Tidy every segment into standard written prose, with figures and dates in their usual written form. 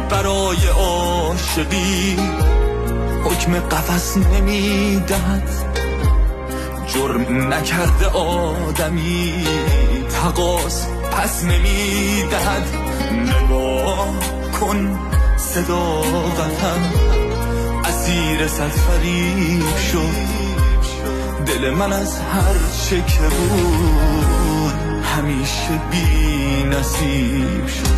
برای عاشقی حکم قفس نمیدهد، جرم نکرده آدمی تقاص پس نمیدهد. نگاه کن صداقتم اسیر صد فریب شد، دل من از هر چه که بود همیشه بی نصیب شد.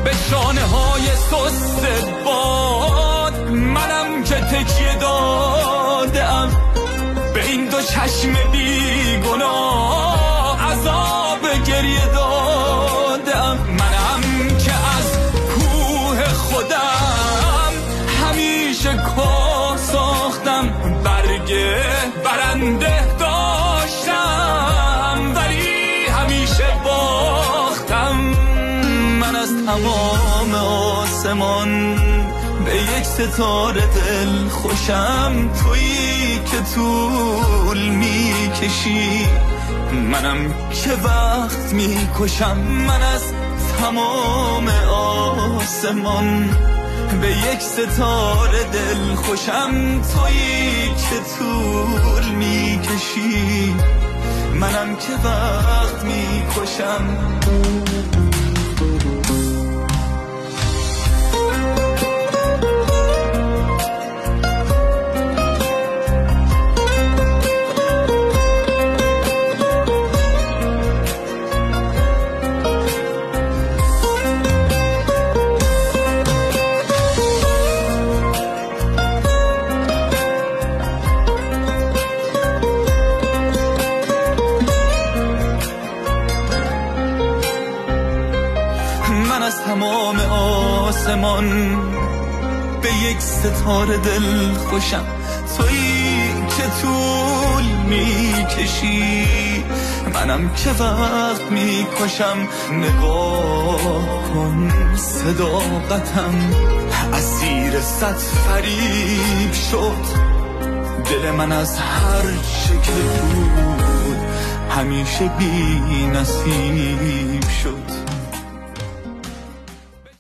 به شانه های سست باد منم که تکیه دادم، به این دو چشم بی گناه عذاب گریه دادم. منم که از کوه خودم همیشه کاه ساختم، برگ برنده داشتم ولی همیشه باختم. من از تمام آسمان به یک ستاره دل خوشم، تویی که طول میکشی منم که وقت میکشم. من از تمام آسمان به یک ستاره دل خوشم، تویی که طول میکشی منم که وقت میکشم. من از تمام آسمان به یک ستاره دل خوشم، تویی که طول میکشی منم که وقت میکشم. نگاه کن صداقتم اسیر صد فریب شد، دل من از هر چه که بود همیشه بی نصیب شد.